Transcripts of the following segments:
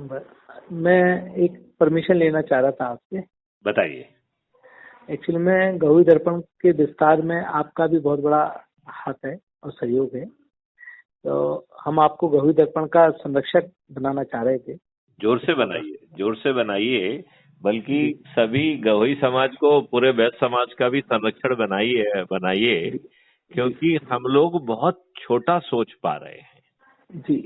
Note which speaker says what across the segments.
Speaker 1: मैं एक परमिशन लेना चाह रहा था आपसे।
Speaker 2: बताइए।
Speaker 1: एक्चुअली में गौरी दर्पण के विस्तार में आपका भी बहुत बड़ा हाथ है और सहयोग है, तो हम आपको गौरी दर्पण का संरक्षक बनाना चाह रहे थे।
Speaker 2: जोर से बनाइए, जोर से बनाइए, बल्कि
Speaker 1: जी
Speaker 2: सभी गवई समाज को, पूरे वैश्य समाज का भी संरक्षण बनाइए बनाइए,
Speaker 1: जी
Speaker 2: क्योंकि
Speaker 1: जी
Speaker 2: हम लोग बहुत छोटा सोच पा रहे हैं।
Speaker 1: जी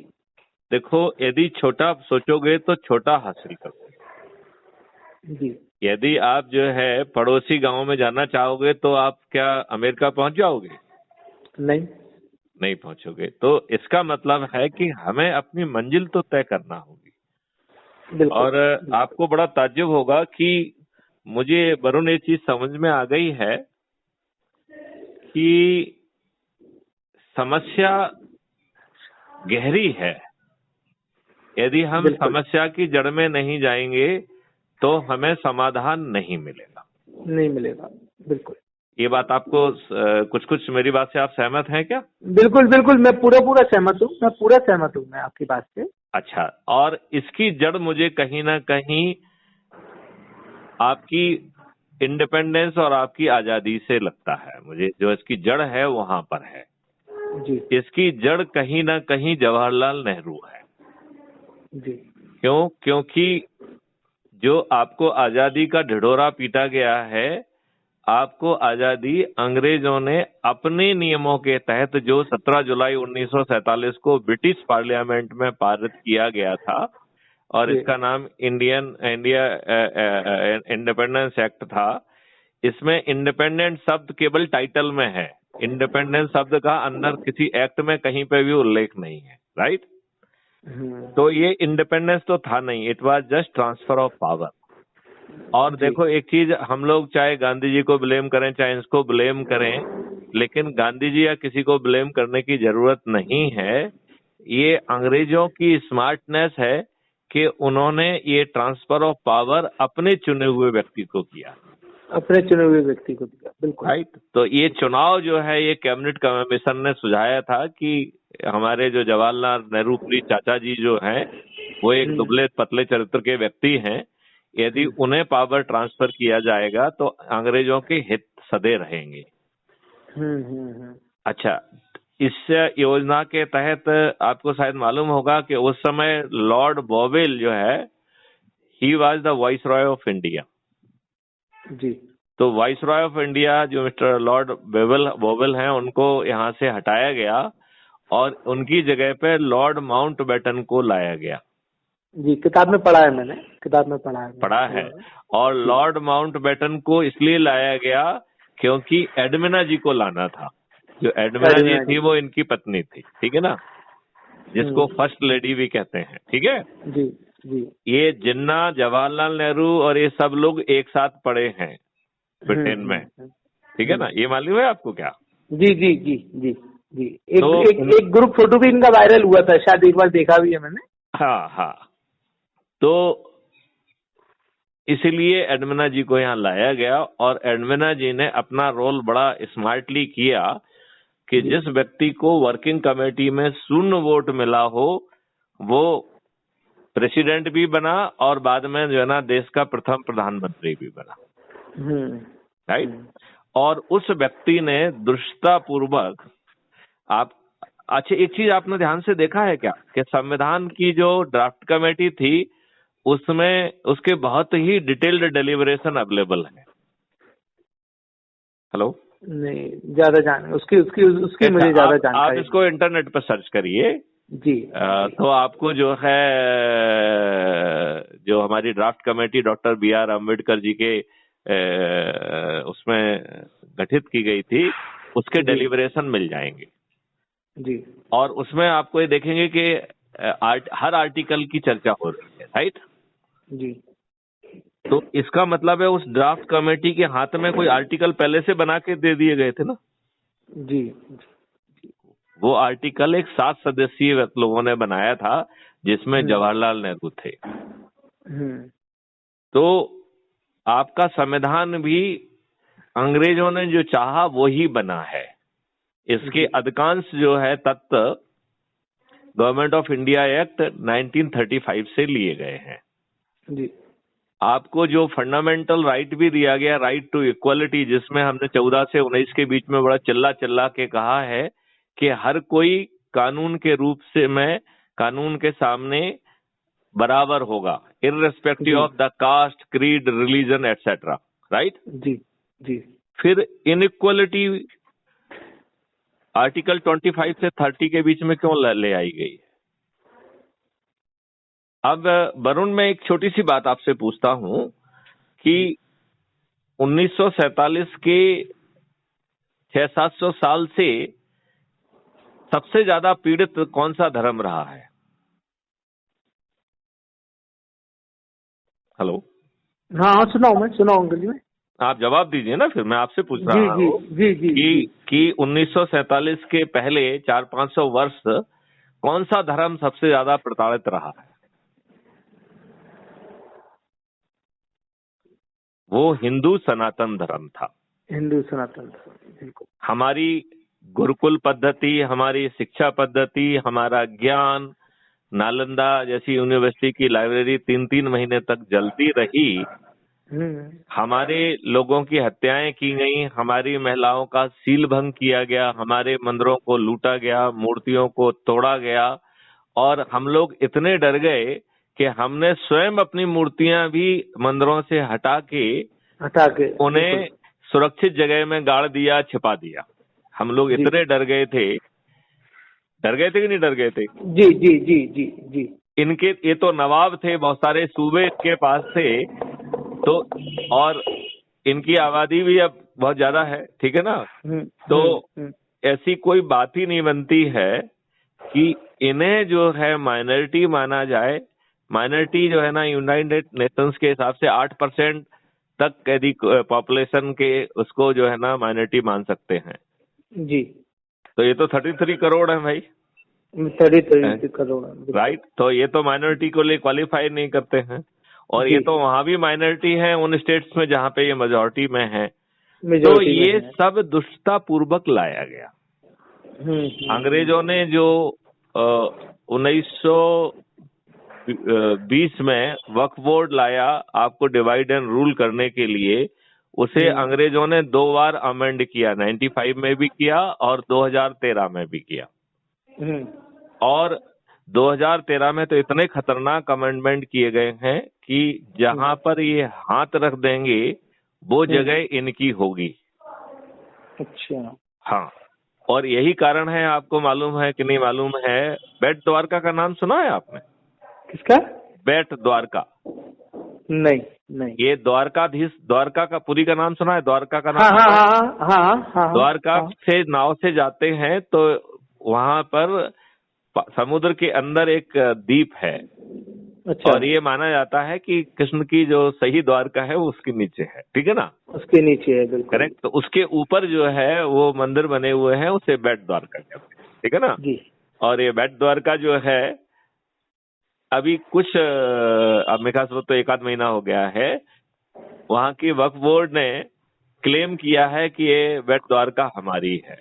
Speaker 2: देखो, यदि छोटा सोचोगे तो छोटा हासिल करोगे।
Speaker 1: जी
Speaker 2: यदि आप जो है पड़ोसी गांव में जाना चाहोगे तो आप क्या अमेरिका पहुंच जाओगे?
Speaker 1: नहीं
Speaker 2: नहीं पहुंचोगे। तो इसका मतलब है कि हमें अपनी मंजिल तो तय करना होगी।
Speaker 1: बिल्कुल
Speaker 2: और
Speaker 1: बिल्कुल।
Speaker 2: आपको बड़ा ताज्जुब होगा कि मुझे वरुण ये चीज समझ में आ गई है कि समस्या गहरी है। यदि हम
Speaker 1: बिल्कुल
Speaker 2: समस्या की जड़ में नहीं जाएंगे तो हमें समाधान नहीं मिलेगा।
Speaker 1: नहीं मिलेगा। बिल्कुल
Speaker 2: ये बात आपको कुछ कुछ मेरी बात से आप सहमत हैं क्या?
Speaker 1: बिल्कुल बिल्कुल, मैं पूरा पूरा सहमत हूँ, मैं पूरा सहमत हूँ मैं आपकी बात से।
Speaker 2: अच्छा, और इसकी जड़ मुझे कहीं ना कहीं आपकी इंडिपेंडेंस और आपकी आजादी से लगता है। मुझे जो इसकी जड़ है वहां पर है।
Speaker 1: जी
Speaker 2: इसकी जड़ कहीं ना कहीं जवाहरलाल नेहरू है।
Speaker 1: जी
Speaker 2: क्यों? क्योंकि जो आपको आजादी का ढिढोरा पीटा गया है, आपको आजादी अंग्रेजों ने अपने नियमों के तहत, जो 17 जुलाई 1947 को ब्रिटिश पार्लियामेंट में पारित किया गया था, और
Speaker 1: जी
Speaker 2: इसका नाम इंडिया इंडिपेंडेंस एक्ट था। इसमें इंडिपेंडेंट शब्द केवल टाइटल में है। इंडिपेंडेंस शब्द का अंदर किसी एक्ट में कहीं पे भी उल्लेख नहीं है। राइट? तो ये इंडिपेंडेंस तो था नहीं, it was just transfer of power. और
Speaker 1: जी
Speaker 2: देखो, एक चीज, हम लोग चाहे गांधी जी को ब्लेम करें चाहे इसको ब्लेम करें, लेकिन गांधी जी या किसी को ब्लेम करने की जरूरत नहीं है। ये अंग्रेजों की स्मार्टनेस है कि उन्होंने ये ट्रांसफर ऑफ पावर अपने चुने हुए व्यक्ति को किया।
Speaker 1: अपने चुने हुए व्यक्ति को दिया। बिल्कुल
Speaker 2: राइट? तो ये चुनाव जो है, ये कैबिनेट कमीशन ने सुझाया था कि हमारे जो जवाहरलाल नेहरू प्लीज चाचा जी जो हैं, वो एक दुबले पतले चरित्र के व्यक्ति हैं। यदि उन्हें पावर ट्रांसफर किया जाएगा तो अंग्रेजों के हित सदे रहेंगे। अच्छा, इस योजना के तहत आपको शायद मालूम होगा कि उस समय लॉर्ड बोवेल जो है, he was the viceroy of India.
Speaker 1: जी
Speaker 2: तो वाइसरॉय ऑफ इंडिया जो मिस्टर लॉर्ड बोवेल हैं, उनको यहाँ से हटाया गया और उनकी जगह पे लॉर्ड माउंटबेटन को लाया गया।
Speaker 1: जी, किताब में पढ़ा है मैंने, किताब में
Speaker 2: पढ़ा है। और लॉर्ड माउंटबेटन को इसलिए लाया गया क्योंकि एडमिना जी को लाना था। जो एडमिना जी थी वो इनकी पत्नी थी, ठीक है ना, जिसको फर्स्ट लेडी भी कहते हैं। ठीक है
Speaker 1: जी जी।
Speaker 2: ये जिन्ना, जवाहरलाल नेहरू और ये सब लोग एक साथ पढ़े हैं ब्रिटेन में। ठीक है ना, ये मालूम है आपको क्या?
Speaker 1: जी जी जी जी जी। एक ग्रुप फोटो भी इनका वायरल हुआ था, शायद एक बार देखा भी है मैंने।
Speaker 2: हाँ हाँ। तो इसलिए एडमिना जी को यहाँ लाया गया और एडमिना जी ने अपना रोल बड़ा स्मार्टली किया कि जिस व्यक्ति को वर्किंग कमेटी में शून्य वोट मिला हो, वो प्रेसिडेंट भी बना और बाद में जो है ना देश का प्रथम प्रधानमंत्री भी बना। राइट? और उस व्यक्ति ने दुष्टतापूर्वक, आप, अच्छा, एक चीज आपने ध्यान से देखा है क्या कि संविधान की जो ड्राफ्ट कमेटी थी उसमें उसके बहुत ही डिटेल्ड डेलिब्रेशन अवेलेबल है। हेलो? नहीं,
Speaker 1: ज्यादा जान उसकी उसकी उसकी मुझे ज्यादा जानकारी।
Speaker 2: आप इसको इंटरनेट पर सर्च करिए
Speaker 1: जी।
Speaker 2: तो आपको जो है, जो हमारी draft committee doctor BR Ambedkar ji के उसमें गठित की गई थी, उसके डेलिब्रेशन मिल जाएंगे।
Speaker 1: जी।
Speaker 2: और उसमें आपको ये देखेंगे कि हर आर्टिकल की चर्चा हो रही है। राइट? जी। तो इसका मतलब है उस ड्राफ्ट कमेटी के हाथ में कोई आर्टिकल पहले से बना के दे दिए गए थे ना।
Speaker 1: जी।
Speaker 2: वो आर्टिकल एक 7 सदस्यीय लोगों ने बनाया था जिसमें जवाहरलाल नेहरू थे। तो आपका संविधान भी अंग्रेजों ने जो चाहा वो ही बना है। इसके अधिकांश जो है तत्व गवर्नमेंट ऑफ इंडिया एक्ट 1935 से लिए गए हैं।
Speaker 1: जी
Speaker 2: आपको जो फंडामेंटल राइट भी दिया गया, राइट टू इक्वलिटी, जिसमें हमने 14 से 19 के बीच में बड़ा चिल्ला चिल्ला के कहा है कि हर कोई कानून के रूप से में कानून के सामने बराबर होगा, irrespective of the caste, creed, religion etcetera, right.
Speaker 1: जी जी।
Speaker 2: फिर इनइक्वलिटी आर्टिकल 25 से 30 के बीच में क्यों ले आई गई? अब वरुण, मैं एक छोटी सी बात आपसे पूछता हूं कि 1947 के 600-700 साल से सबसे ज्यादा पीड़ित कौन सा धर्म रहा है? हेलो।
Speaker 1: हाँ सुनाओ, मैं सुनाऊं अंकल जी। मैं
Speaker 2: आप जवाब दीजिए ना, फिर मैं आपसे पूछ रहा हूँ कि 1947 के पहले 400-500 वर्ष कौन सा धर्म सबसे ज्यादा प्रताड़ित रहा है? वो हिंदू सनातन धर्म था।
Speaker 1: हिंदू सनातन धर्म, बिल्कुल।
Speaker 2: हमारी गुरुकुल पद्धति, हमारी शिक्षा पद्धति, हमारा ज्ञान, नालंदा जैसी यूनिवर्सिटी की लाइब्रेरी 3-3 महीने तक जलती रही, हमारे लोगों की हत्याएं की गई, हमारी महिलाओं का सील भंग किया गया, हमारे मंदिरों को लूटा गया, मूर्तियों को तोड़ा गया, और हम लोग इतने डर गए कि हमने स्वयं अपनी मूर्तियां भी मंदिरों से हटा के उन्हें सुरक्षित जगह में गाड़ दिया, छिपा दिया। हम लोग इतने डर गए थे कि नहीं डर गए थे?
Speaker 1: जी जी जी जी जी।
Speaker 2: इनके ये तो नवाब थे, बहुत सारे सूबे इनके पास थे, तो और इनकी आबादी भी अब बहुत ज्यादा है, ठीक है ना। तो ऐसी कोई बात ही नहीं बनती है कि इन्हें जो है माइनॉरिटी माना जाए। माइनॉरिटी जो है ना, यूनाइटेड नेशंस के हिसाब से 8% तक यदि पॉपुलेशन के उसको जो है ना माइनॉरिटी मान सकते हैं
Speaker 1: जी।
Speaker 2: तो ये तो 33 करोड़ है भाई,
Speaker 1: 33 करोड़,
Speaker 2: राइट। तो ये तो माइनॉरिटी को लिए क्वालिफाई नहीं करते हैं, और ये तो वहां भी माइनॉरिटी है उन स्टेट्स में जहां पे ये मेजॉरिटी में है। तो ये सब दुष्टता पूर्वक लाया गया। अंग्रेजों ने जो 1920 में वक्फ बोर्ड लाया आपको डिवाइड एंड रूल करने के लिए, उसे अंग्रेजों ने 2 बार अमेंड किया, 95 में भी किया और 2013 में भी किया। और 2013 में तो इतने खतरनाक अमेंडमेंट किए गए हैं कि जहां पर ये हाथ रख देंगे वो जगह इनकी होगी।
Speaker 1: अच्छा।
Speaker 2: हाँ, और यही कारण है, आपको मालूम है कि नहीं मालूम है, बेट द्वारका का नाम सुना है आपने?
Speaker 1: किसका?
Speaker 2: बेट द्वारका।
Speaker 1: नहीं।
Speaker 2: ये द्वारकाधीश, द्वारका का पुरी का नाम सुना है? द्वारका का नाम?
Speaker 1: हाँ।
Speaker 2: द्वारका से नाव से जाते हैं तो वहां पर समुद्र के अंदर एक द्वीप है। अच्छा। और ये माना जाता है कि कृष्ण की जो सही द्वारका है वो उसके नीचे है, ठीक है ना? उसके नीचे है, बिल्कुल करेक्ट। तो उसके ऊपर जो है वो मंदिर बने हुए हैं, उसे बेट द्वारका कहते हैं, ठीक है ना जी। और ये बेट द्वारका जो है अभी कुछ अब मेरे ख्याल से तो 1 आध महीना हो गया है, वहां की वक्फ बोर्ड ने क्लेम किया है कि ये बेट द्वारका हमारी है।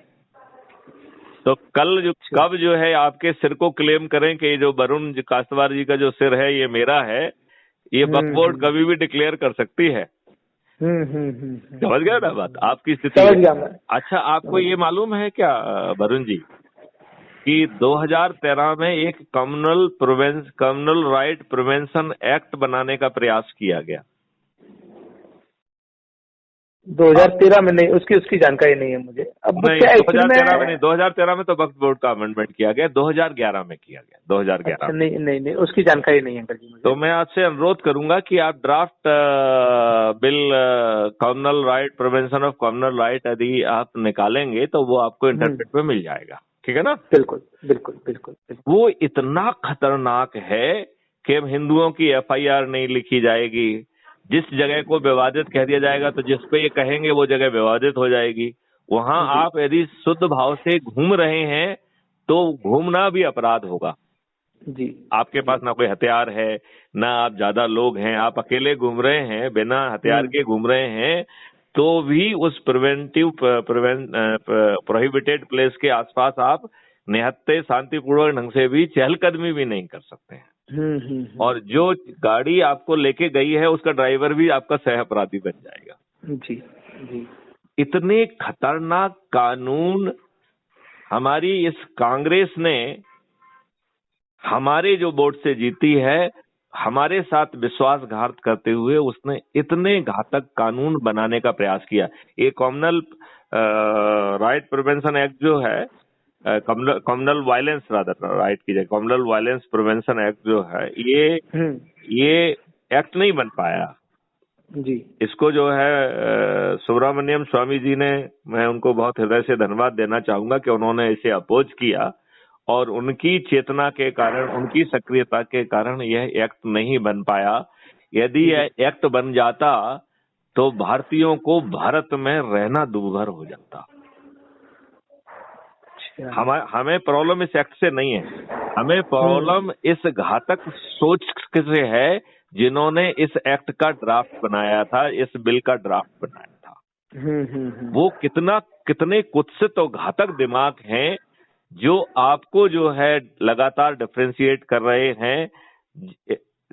Speaker 2: तो कब जो है आपके सिर को क्लेम करें कि ये जो वरुण कास्तवार जी का जो सिर है ये मेरा है, ये वक्फ बोर्ड कभी भी डिक्लेयर कर सकती है। समझ गया ना बात आपकी स्थिति? अच्छा, आपको ये मालूम है क्या वरुण जी कि 2013 में एक कम्युनल राइट प्रिवेंशन एक्ट बनाने का प्रयास किया गया?
Speaker 1: 2013 में नहीं, उसकी जानकारी नहीं है मुझे। अब
Speaker 2: नहीं, 2013 में नहीं, 2013 में तो वक्फ बोर्ड का अमेंडमेंट किया गया, 2011 में किया गया, 2011।
Speaker 1: अच्छा, नहीं, उसकी जानकारी नहीं है अंकल जी मुझे।
Speaker 2: तो मैं आपसे अनुरोध करूंगा कि आप draft bill communal right, prevention of communal right यदि आप निकालेंगे तो वो आपको इंटरनेट पे मिल जाएगा, ठीक है ना?
Speaker 1: बिल्कुल।
Speaker 2: वो इतना खतरनाक है कि हिंदुओं की FIR नहीं लिखी जाएगी, जिस जगह को विवादित कह दिया जाएगा तो जिस पे ये कहेंगे वो जगह विवादित हो जाएगी। वहां आप यदि शुद्ध भाव से घूम रहे हैं तो घूमना भी अपराध होगा जी। आपके पास ना कोई हथियार है, ना आप ज्यादा लोग हैं, आप अकेले घूम रहे हैं, बिना हथियार के घूम रहे हैं, तो भी उस प्रोहिबिटेड प्लेस के आसपास आप निहत्थे शांतिपूर्वक ढंग से भी चहलकदमी भी नहीं कर सकते हैं। और जो गाड़ी आपको लेके गई है उसका ड्राइवर भी आपका सह अपराधी बन जाएगा।
Speaker 1: जी जी।
Speaker 2: इतने खतरनाक कानून हमारी इस कांग्रेस ने हमारे जो वोट से जीती है, हमारे साथ विश्वासघात करते हुए उसने इतने घातक कानून बनाने का प्रयास किया। ये कम्युनल राइट प्रिवेंशन एक्ट जो है, कम्युनल वायलेंस राइट कीजिए, कम्युनल वायलेंस प्रिवेंशन एक्ट जो है, ये एक्ट नहीं बन पाया
Speaker 1: जी।
Speaker 2: इसको जो है सुब्रमण्यम स्वामी जी ने, मैं उनको बहुत हृदय से धन्यवाद देना चाहूंगा कि उन्होंने इसे अपोज किया और उनकी चेतना के कारण, उनकी सक्रियता के कारण यह एक्ट नहीं बन पाया। यदि यह एक्ट बन जाता तो भारतीयों को भारत में रहना दूभर हो जाता। हमें प्रॉब्लम इस एक्ट से नहीं है, हमें प्रॉब्लम इस घातक सोच से है जिन्होंने इस एक्ट का ड्राफ्ट बनाया था, इस बिल का ड्राफ्ट बनाया था। वो कितने कुत्सित और घातक दिमाग हैं जो आपको जो है लगातार डिफरेंशिएट कर रहे हैं।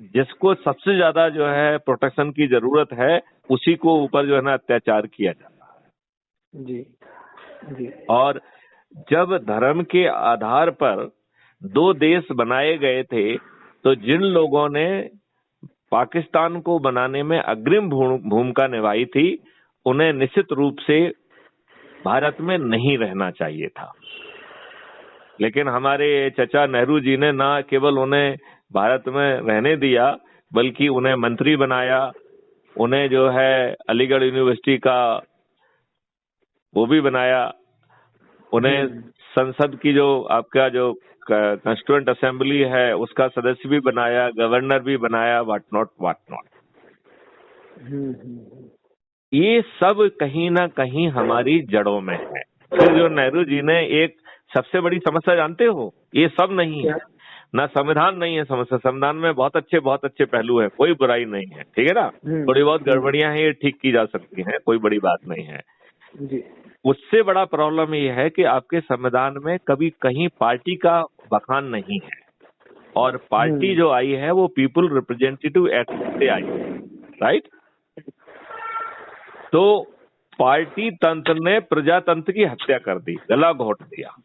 Speaker 2: जिसको सबसे ज्यादा जो है प्रोटेक्शन की जरूरत है उसी को ऊपर जो है ना अत्याचार किया जाता है।
Speaker 1: जी जी।
Speaker 2: और जब धर्म के आधार पर दो देश बनाए गए थे तो जिन लोगों ने पाकिस्तान को बनाने में अग्रिम भूमिका निभाई थी उन्हें निश्चित रूप से भारत में नहीं रहना चाहिए था। लेकिन हमारे चचा नेहरू जी ने ना केवल उन्हें भारत में रहने दिया बल्कि उन्हें मंत्री बनाया, उन्हें जो है अलीगढ़ यूनिवर्सिटी का वो भी बनाया, उन्हें संसद की जो आपका जो कॉन्स्टिट्यूएंट असेंबली है उसका सदस्य भी बनाया, गवर्नर भी बनाया, व्हाट नॉट। ये सब कहीं ना कहीं हमारी जड़ों में है। फिर जो नेहरू जी ने एक सबसे बड़ी समस्या जानते हो, ये सब नहीं है ना, संविधान नहीं है समस्या। संविधान में बहुत अच्छे पहलू है, कोई बुराई नहीं है, ठीक है ना। थोड़ी बहुत गड़बड़ियां हैं, ये ठीक की जा सकती हैं, कोई बड़ी बात नहीं है
Speaker 1: जी।
Speaker 2: उससे बड़ा प्रॉब्लम ये है कि आपके संविधान में कभी कहीं पार्टी का बखान नहीं है, और पार्टी जो आई है वो पीपल रिप्रेजेंटेटिव एक्ट से आई है, राइट। तो पार्टी तंत्र ने प्रजातंत्र की हत्या कर दी, गला घोट दिया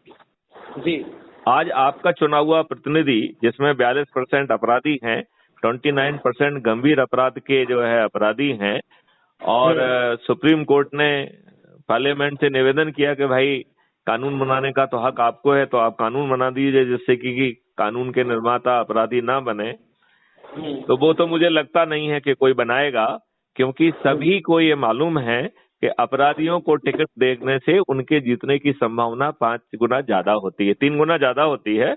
Speaker 1: जी।
Speaker 2: आज आपका चुना हुआ प्रतिनिधि जिसमें 42% अपराधी हैं, 29% गंभीर अपराध के जो है अपराधी हैं, और सुप्रीम कोर्ट ने पार्लियामेंट से निवेदन किया कि भाई कानून बनाने का तो हक आपको है, तो आप कानून बना दीजिए जिससे कि कानून के निर्माता अपराधी ना बने। तो वो तो मुझे लगता नहीं है कि कोई बनाएगा, क्योंकि सभी को ये मालूम है कि अपराधियों को टिकट देने से उनके जीतने की संभावना 5 गुना ज्यादा होती है, 3 गुना ज्यादा होती है,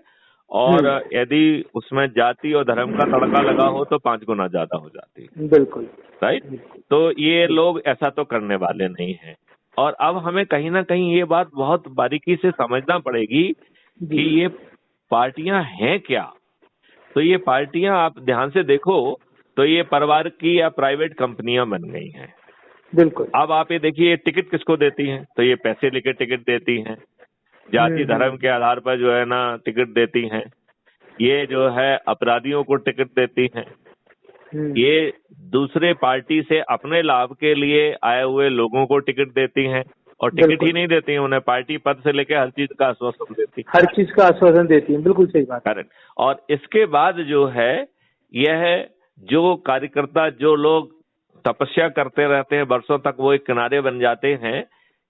Speaker 2: और यदि उसमें जाति और धर्म का तड़का लगा हो तो 5 गुना ज्यादा हो जाती है।
Speaker 1: बिल्कुल,
Speaker 2: राइट। तो ये लोग ऐसा तो करने वाले नहीं हैं, और अब हमें कहीं ना कहीं ये बात बहुत बारीकी से समझना पड़ेगी कि ये पार्टियां हैं क्या। तो ये पार्टियां आप ध्यान से देखो तो ये परिवार की या प्राइवेट कंपनियां बन गई हैं।
Speaker 1: बिल्कुल।
Speaker 2: अब आप ये देखिए टिकट किसको देती हैं, तो ये पैसे लेकर टिकट देती हैं, जाति धर्म के आधार पर जो है ना टिकट देती हैं, ये जो है अपराधियों को टिकट देती हैं, ये दूसरे पार्टी से अपने लाभ के लिए आए हुए लोगों को टिकट देती हैं, और टिकट ही नहीं देती हैं, उन्हें पार्टी पद से लेकर हर चीज का आश्वासन देती है,
Speaker 1: हर चीज का आश्वासन देती है। बिल्कुल सही बात।
Speaker 2: करेक्ट। और इसके बाद जो है यह जो कार्यकर्ता, जो लोग तपस्या करते रहते हैं वर्षों तक, वो एक किनारे बन जाते हैं,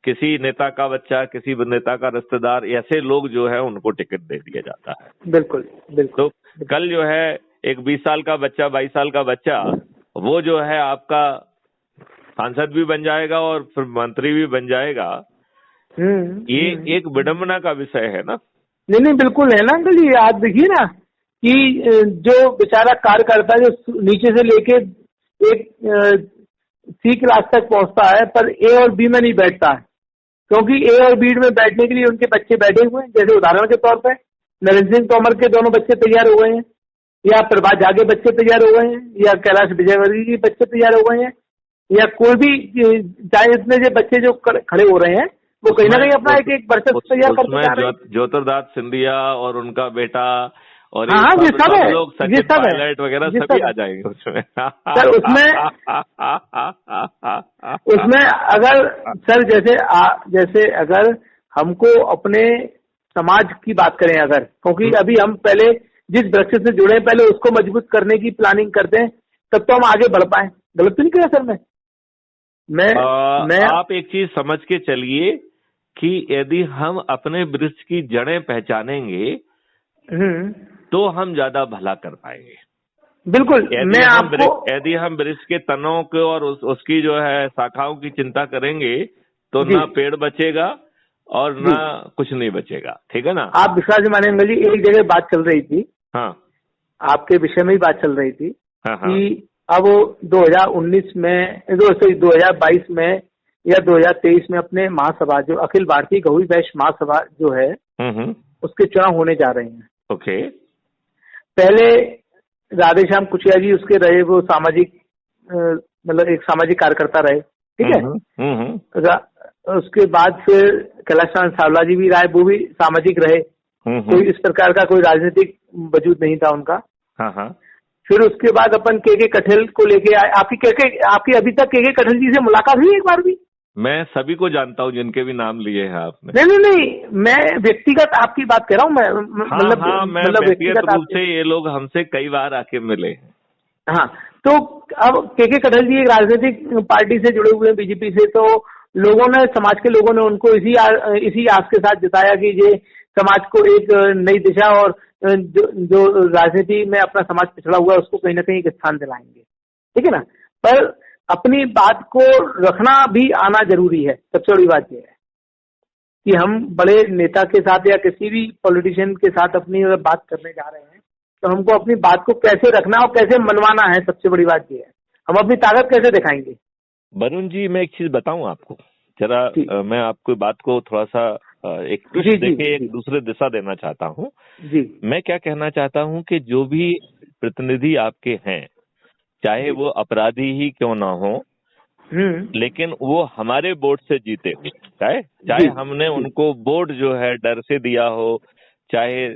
Speaker 2: किसी नेता का बच्चा, किसी नेता का रिश्तेदार, ऐसे लोग जो है उनको टिकट दे दिया जाता है।
Speaker 1: बिल्कुल बिल्कुल।
Speaker 2: तो कल जो है एक 20 साल का बच्चा, 22 साल का बच्चा, वो जो है आपका सांसद भी बन जाएगा और फिर मंत्री भी बन जाएगा। ये एक विडंबना का विषय है ना।
Speaker 1: नहीं बिल्कुल है ना अंकल जी। आप देखिए ना कि जो बेचारा कार्यकर्ता जो नीचे से लेके एक सी क्लास तक पहुंचता है, पर ए और बी में नहीं बैठता है, क्योंकि ए और बी में बैठने के लिए उनके बच्चे बैठे हुए हैं। जैसे उदाहरण के तौर पर नरेंद्र सिंह तोमर के दोनों बच्चे तैयार हो गए हैं, या प्रभात झा के बच्चे तैयार हो गए हैं, या कैलाश विजयवर्गीय के बच्चे तैयार हो गए हैं, या कोई भी, चाहे इतने जो बच्चे जो खड़े हो रहे हैं, वो कहीं ना कहीं अपना एक वर्चस्व तैयार करते जा रहे हैं।
Speaker 2: ज्योतिरादित्य सिंधिया और उनका बेटा और
Speaker 1: हाँ, ये सब है,
Speaker 2: लोग, सचिन पायलट वगैरह सभी आ जाएंगे उसमें।
Speaker 1: सर उसमें अगर सर जैसे अगर हमको अपने समाज की बात करें अगर, क्योंकि अभी हम पहले जिस वृक्ष से जुड़े हैं पहले उसको मजबूत करने की प्लानिंग करते हैं, तब तो हम आगे बढ़ पाए। गलत तो नहीं किया सर मैं
Speaker 2: आप एक चीज समझ के चलिए कि यदि हम अपने वृक्ष की जड़ें पहचानेंगे तो हम ज्यादा भला कर पाएंगे।
Speaker 1: बिल्कुल।
Speaker 2: यदि हम वृक्ष के तनों को और उसकी जो है शाखाओं की चिंता करेंगे तो ना पेड़ बचेगा और ना कुछ नहीं बचेगा। ठीक है ना।
Speaker 1: आप विश्वास नहीं मानेंगे जी, एक जगह बात चल रही थी, हाँ, आपके विषय में ही बात चल रही थी, हाँ, कि अब 2019 में 2022 में या 2023 में अपने महासभा जो अखिल भारतीय गौरी वैश्य महासभा जो है उसके चुनाव होने जा रहे हैं। ओके। पहले राधेश्याम कुचिया जी उसके रहे, वो सामाजिक मतलब एक सामाजिक कार्यकर्ता रहे। ठीक है। उसके बाद फिर कैलाश सावला जी भी रहे, वो भी सामाजिक रहे। कोई इस प्रकार का कोई राजनीतिक वजूद नहीं था उनका। हाँ। फिर उसके बाद अपन के कठेल को लेके आए। आपकी अभी तक के कठेल जी से मुलाकात हुई एक बार भी?
Speaker 2: मैं सभी को जानता हूँ जिनके भी नाम लिए हैं आपने।
Speaker 1: नहीं, मैं व्यक्तिगत आपकी बात कर रहा हूँ। मैं मतलब
Speaker 2: व्यक्तिगत रूप से ये लोग हमसे कई बार आके मिले।
Speaker 1: हाँ, तो अब के कठेल जी एक राजनीतिक पार्टी से जुड़े हुए हैं, बीजेपी से, तो लोगों ने, समाज के लोगों ने उनको इसी आस के साथ जताया कि ये समाज को एक नई दिशा और जो राजनीति में अपना समाज पिछड़ा हुआ है उसको कहीं ना कहीं एक स्थान दिलाएंगे। ठीक है ना। पर अपनी बात को रखना भी आना जरूरी है। सबसे बड़ी बात यह है कि हम बड़े नेता के साथ या किसी भी पॉलिटिशियन के साथ अपनी अगर बात करने जा रहे हैं तो हमको अपनी बात को कैसे रखना और कैसे मनवाना है, सबसे बड़ी बात यह है। हम अपनी ताकत कैसे दिखाएंगे।
Speaker 2: वरुण जी, मैं एक चीज बताऊं आपको जरा, मैं आपको बात को थोड़ा सा एक दूसरे दिशा देना चाहता हूँ। मैं क्या कहना चाहता हूँ कि जो भी प्रतिनिधि आपके हैं, चाहे वो अपराधी ही क्यों ना हो, लेकिन वो हमारे वोट से जीते हुए, चाहे हमने उनको वोट जो है डर से दिया हो, चाहे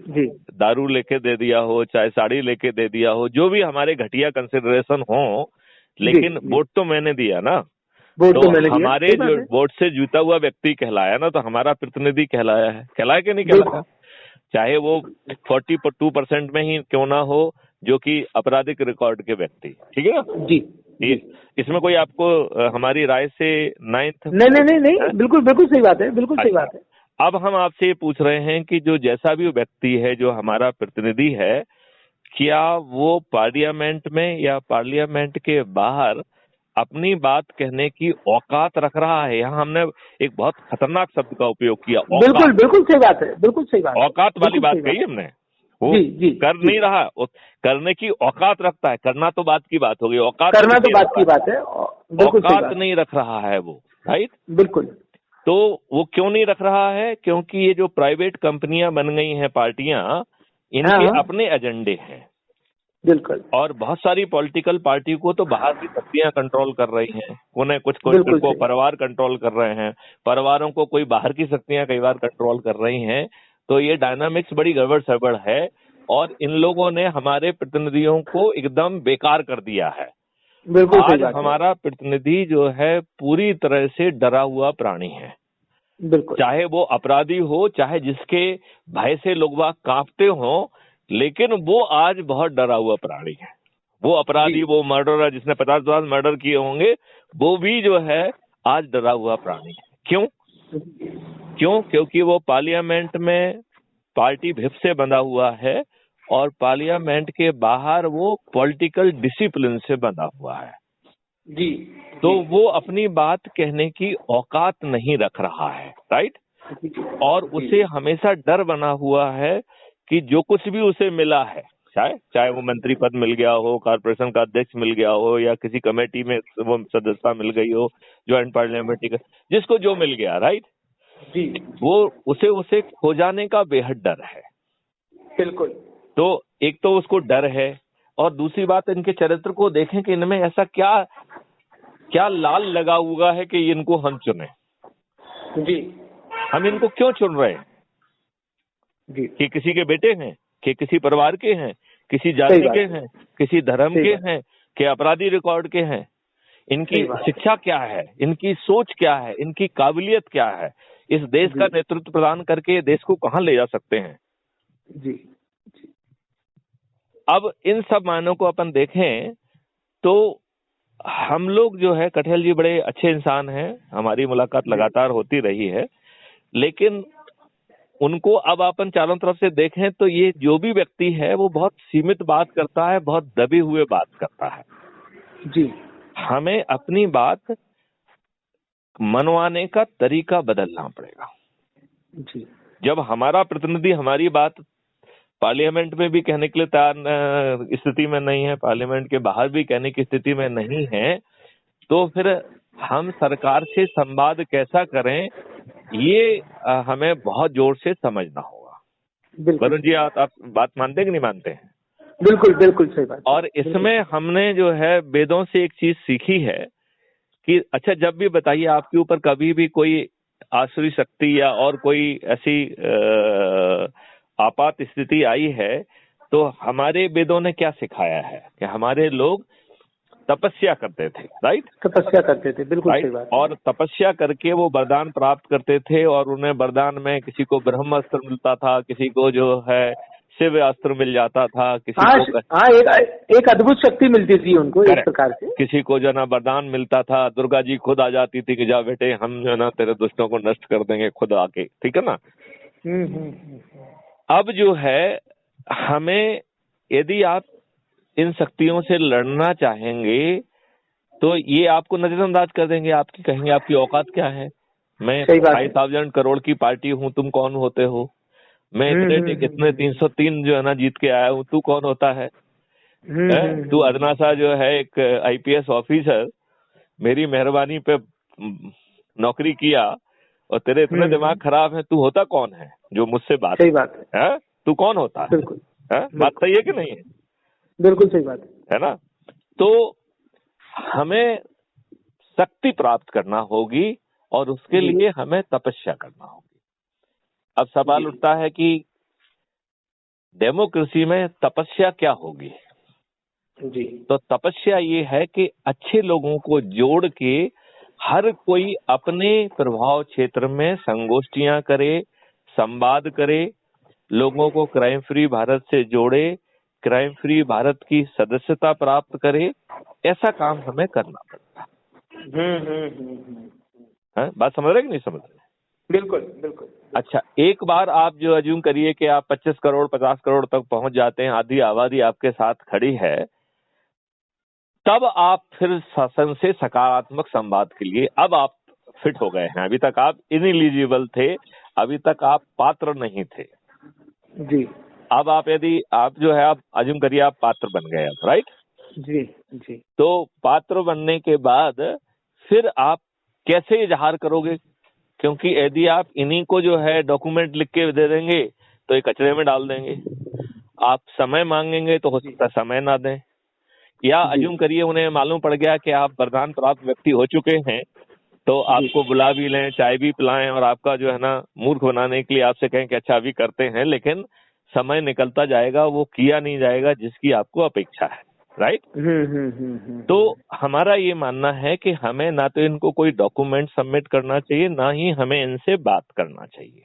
Speaker 2: दारू लेके दे दिया हो, चाहे साड़ी लेके दे दिया हो, जो भी हमारे घटिया कंसिडरेशन हो, लेकिन वोट तो मैंने दिया ना। तो हमारे जो वोट से जीता हुआ व्यक्ति कहलाया ना, तो हमारा प्रतिनिधि कहलाया कि नहीं कहलाया। चाहे वो 42% में ही क्यों ना हो जो कि आपराधिक रिकॉर्ड के व्यक्ति। ठीक है ना जी। इसमें कोई आपको हमारी राय से
Speaker 1: नहीं, बिल्कुल सही बात है, बिल्कुल सही बात है।
Speaker 2: अब हम आपसे ये पूछ रहे हैं कि जो जैसा भी व्यक्ति है जो हमारा प्रतिनिधि है, क्या वो पार्लियामेंट में या पार्लियामेंट के बाहर अपनी बात कहने की औकात रख रहा है। यहाँ हमने एक बहुत खतरनाक शब्द का उपयोग किया,
Speaker 1: बिल्कुल सही बात है, बिल्कुल सही बात है।
Speaker 2: औकात वाली बात कही हमने। वो कर नहीं रहा, करने की औकात रखता है। करना तो बात की बात हो गई, औकात
Speaker 1: करना तो बात की बात है।
Speaker 2: औकात नहीं रख रहा है वो, राइट।
Speaker 1: बिल्कुल।
Speaker 2: तो वो क्यों नहीं रख रहा है? क्योंकि ये जो प्राइवेट कंपनियां बन गई हैं, पार्टियां, इनके अपने एजेंडे हैं।
Speaker 1: बिल्कुल।
Speaker 2: और बहुत सारी पॉलिटिकल पार्टी को तो बाहर की शक्तियां कंट्रोल कर रही हैं, उन्हें कुछ को परिवार कंट्रोल कर रहे हैं, परिवारों को कोई बाहर की शक्तियां कई बार कंट्रोल कर रही हैं। तो ये डायनामिक्स बड़ी गड़बड़ सड़बड़ है और इन लोगों ने हमारे प्रतिनिधियों को एकदम बेकार कर दिया है। आज हमारा प्रतिनिधि जो है पूरी तरह से डरा हुआ प्राणी है।
Speaker 1: बिल्कुल।
Speaker 2: चाहे वो अपराधी हो, चाहे जिसके भय से लोग वह कांपते हो, लेकिन वो आज बहुत डरा हुआ प्राणी है। वो अपराधी, वो मर्डरर जिसने 50 मर्डर किए होंगे, वो भी जो है आज डरा हुआ प्राणी है। क्यों? क्योंकि वो पार्लियामेंट में पार्टी व्हिप से बंधा हुआ है और पार्लियामेंट के बाहर वो पॉलिटिकल डिसिप्लिन से बंधा हुआ है।
Speaker 1: जी।
Speaker 2: तो वो अपनी बात कहने की औकात नहीं रख रहा है, राइट। और उसे हमेशा डर बना हुआ है कि जो कुछ भी उसे मिला है, चाहे वो मंत्री पद मिल गया हो, कॉर्पोरेशन का अध्यक्ष मिल गया हो, या किसी कमेटी में वो सदस्यता मिल गई हो, ज्वाइंट पार्लियामेंट्री, जिसको जो मिल गया, राइट
Speaker 1: जी,
Speaker 2: वो उसे खो जाने का बेहद डर है।
Speaker 1: बिल्कुल।
Speaker 2: तो एक तो उसको डर है, और दूसरी बात, इनके चरित्र को देखें कि इनमें ऐसा क्या लाल लगा हुआ है कि इनको हम चुने।
Speaker 1: जी।
Speaker 2: हम इनको क्यों चुन रहे हैं?
Speaker 1: जी
Speaker 2: कि किसी के बेटे हैं, कि किसी परिवार के हैं, किसी
Speaker 1: सही
Speaker 2: जाति
Speaker 1: बात
Speaker 2: के
Speaker 1: है,
Speaker 2: हैं, किसी धर्म
Speaker 1: सही
Speaker 2: के
Speaker 1: बात,
Speaker 2: हैं, कि अपराधी रिकॉर्ड के हैं? इनकी
Speaker 1: सही बात है।
Speaker 2: शिक्षा क्या है, इनकी सोच क्या है, इनकी काबिलियत क्या है? इस देश का
Speaker 1: जी
Speaker 2: नेतृत्व प्रदान करके देश को कहाँ ले जा सकते हैं?
Speaker 1: जी जी
Speaker 2: अब इन सब मायनों को अपन देखें तो हम लोग जो है, कठेल जी बड़े अच्छे इंसान हैं, हमारी मुलाकात
Speaker 1: जी
Speaker 2: लगातार होती रही है, लेकिन उनको अब अपन चारों तरफ से देखें तो ये जो भी व्यक्ति है वो बहुत सीमित बात करता है, बहुत दबे हुए बात करता है।
Speaker 1: जी
Speaker 2: हमें अपनी बात मनवाने का तरीका बदलना पड़ेगा।
Speaker 1: जी
Speaker 2: जब हमारा प्रतिनिधि हमारी बात पार्लियामेंट में भी कहने के लिए तैयार स्थिति में नहीं है, पार्लियामेंट के बाहर भी कहने की स्थिति में नहीं है, तो फिर हम सरकार से संवाद कैसा करें, ये हमें बहुत जोर से समझना होगा।
Speaker 1: बिल्कुल
Speaker 2: वरुण जी, आप बात मानते हैं कि नहीं मानते हैं?
Speaker 1: बिल्कुल बिल्कुल सही बात।
Speaker 2: और इसमें हमने जो है वेदों से एक चीज सीखी है कि अच्छा, जब भी बताइए आपके ऊपर कभी भी कोई आसुरी शक्ति या और कोई ऐसी आपात स्थिति आई है, तो हमारे वेदों ने क्या सिखाया है कि हमारे लोग तपस्या करते थे, राइट?
Speaker 1: तपस्या करते थे, बिल्कुल सही
Speaker 2: राइट।
Speaker 1: बात।
Speaker 2: और तपस्या करके वो वरदान प्राप्त करते थे, और उन्हें वरदान में किसी को ब्रह्म अस्त्र मिलता था, किसी को जो है शिव अस्त्र मिल जाता था, किसी
Speaker 1: हाँ
Speaker 2: को
Speaker 1: हाँ, एक अद्भुत शक्ति मिलती थी उनको एक प्रकार से।
Speaker 2: किसी को जो ना वरदान मिलता था, दुर्गा जी खुद आ जाती थी कि जा बेटे, हम जो ना तेरे दुष्टों को नष्ट कर देंगे खुद आके, ठीक है ना? अब जो है हमें, यदि आप इन शक्तियों से लड़ना चाहेंगे तो ये आपको नजरअंदाज कर देंगे, आपकी कहेंगे आपकी औकात क्या है, मैं 5,000 करोड़ की पार्टी हूँ, तुम कौन होते हो, मैं इतने 303 जो है ना जीत के आया हूँ, तू कौन होता है? तू अदना सा जो है एक आईपीएस ऑफिसर, मेरी मेहरबानी पे नौकरी किया और तेरे इतने दिमाग खराब है, तू होता कौन है जो मुझसे बात?
Speaker 1: सही बात
Speaker 2: है, तू कौन होता है?
Speaker 1: बिल्कुल
Speaker 2: बात सही है कि नहीं है?
Speaker 1: बिल्कुल सही बात
Speaker 2: है ना? तो हमें शक्ति प्राप्त करना होगी और उसके लिए हमें तपस्या करना होगी। अब सवाल उठता है कि डेमोक्रेसी में तपस्या क्या होगी?
Speaker 1: जी।
Speaker 2: तो तपस्या ये है कि अच्छे लोगों को जोड़ के हर कोई अपने प्रभाव क्षेत्र में संगोष्ठियां करे, संवाद करे, लोगों को क्राइम फ्री भारत से जोड़े, क्राइम फ्री भारत की सदस्यता प्राप्त करे, ऐसा काम हमें करना पड़ेगा। बात समझ रहे कि नहीं समझ रहे?
Speaker 1: बिल्कुल बिल्कुल।
Speaker 2: अच्छा, एक बार आप जो अज्यूम करिए कि आप 25 करोड़ 50 करोड़ तक पहुंच जाते हैं, आधी आबादी आपके साथ खड़ी है, तब आप फिर शासन से सकारात्मक संवाद के लिए अब आप फिट हो गए हैं। अभी तक आप इनएलिजिबल थे, अभी तक आप पात्र नहीं थे
Speaker 1: जी।
Speaker 2: अब आप, यदि आप जो है, आप अज्यूम करिए आप पात्र बन गए अब, राइट?
Speaker 1: जी जी।
Speaker 2: तो पात्र बनने के बाद फिर आप कैसे इजहार करोगे? क्योंकि यदि आप इन्हीं को जो है डॉक्यूमेंट लिख के दे देंगे तो ये कचरे में डाल देंगे। आप समय मांगेंगे तो हो सकता है समय ना दें, या अज्यूम करिए उन्हें मालूम पड़ गया कि आप वरदान प्राप्त व्यक्ति हो चुके हैं, तो आपको बुला भी लें, चाय भी पिलाएं और आपका जो है ना मूर्ख बनाने के लिए आपसे कहें कि अच्छा अभी करते हैं, लेकिन समय निकलता जाएगा, वो किया नहीं जाएगा जिसकी आपको अपेक्षा है, राइट? तो हमारा ये मानना है कि हमें ना तो इनको कोई डॉक्यूमेंट सबमिट करना चाहिए, ना ही हमें इनसे बात करना चाहिए।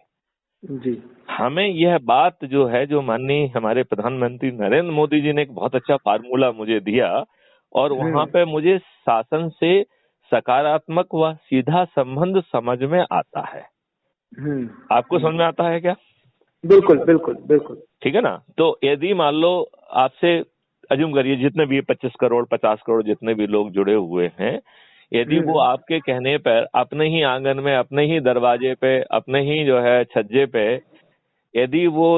Speaker 1: जी।
Speaker 2: हमें यह बात जो है, जो माननीय हमारे प्रधानमंत्री नरेंद्र मोदी जी ने एक बहुत अच्छा फार्मूला मुझे दिया, और वहां पे मुझे शासन से सकारात्मक व सीधा संबंध समझ में आता है। आपको समझ में आता है क्या?
Speaker 1: बिल्कुल बिल्कुल बिल्कुल।
Speaker 2: ठीक है ना? तो यदि मान लो आपसे अज्यूम करिए जितने भी 25 करोड़ 50 करोड़ जितने भी लोग जुड़े हुए हैं, यदि वो आपके कहने पर अपने ही आंगन में, अपने ही दरवाजे पे, अपने ही जो है छज्जे पे, यदि वो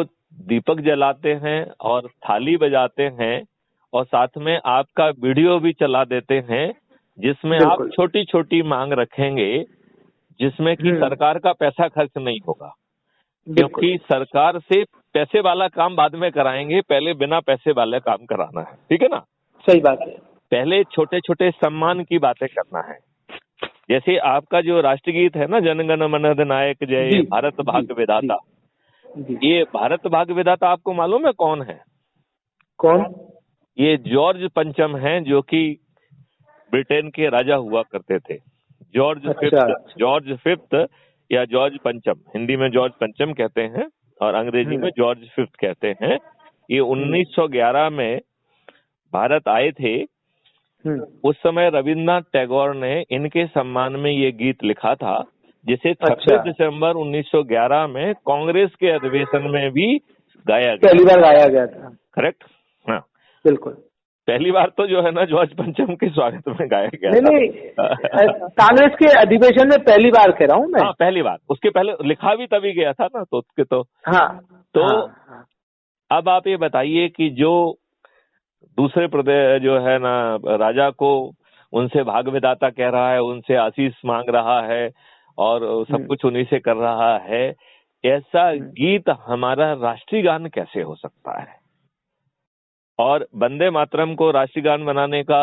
Speaker 2: दीपक जलाते हैं और थाली बजाते हैं और साथ में आपका वीडियो भी चला देते हैं, जिसमें आप छोटी छोटी मांग रखेंगे, जिसमें कि सरकार का पैसा खर्च नहीं होगा, क्योंकि सरकार से पैसे वाला काम बाद में कराएंगे, पहले बिना पैसे वाला काम कराना है। ठीक है ना?
Speaker 1: सही बात है।
Speaker 2: पहले छोटे छोटे सम्मान की बातें करना है, जैसे आपका जो राष्ट्रगीत है ना, जनगण मन अधिनायक जय,
Speaker 1: जी,
Speaker 2: भारत भाग्य विधाता,
Speaker 1: जी।
Speaker 2: ये भारत भाग्य विधाता आपको मालूम है कौन है?
Speaker 1: कौन?
Speaker 2: ये जॉर्ज पंचम हैं, जो कि ब्रिटेन के राजा हुआ करते थे। जॉर्ज
Speaker 1: अच्छा।
Speaker 2: फिफ्थ, जॉर्ज फिफ्थ या जॉर्ज पंचम, हिंदी में जॉर्ज पंचम कहते हैं और अंग्रेजी में जॉर्ज फिफ्थ कहते हैं। ये 1911 में भारत आए थे। उस समय रविन्द्रनाथ टैगोर ने इनके सम्मान में ये गीत लिखा था, जिसे 26 दिसंबर 1911 में कांग्रेस के अधिवेशन में भी गाया गया,
Speaker 1: पहली बार गाया गया था।
Speaker 2: करेक्ट? हाँ,
Speaker 1: बिल्कुल।
Speaker 2: पहली बार तो जो है ना जॉर्ज पंचम के स्वागत में गाया गया
Speaker 1: नहीं, कांग्रेस के अधिवेशन में पहली बार कह रहा हूँ मैं।
Speaker 2: हाँ, पहली बार। उसके पहले लिखा भी तभी गया था ना, तो उसके तो
Speaker 1: हाँ।
Speaker 2: तो
Speaker 1: हाँ।
Speaker 2: अब आप ये बताइए कि जो दूसरे प्रदेश जो है ना राजा को उनसे भाग विधाता कह रहा है, उनसे आशीष मांग रहा है और सब कुछ उन्हीं से कर रहा है, ऐसा गीत हमारा राष्ट्रीय गान कैसे हो सकता है? और वंदे मातरम को राष्ट्रीय गान बनाने का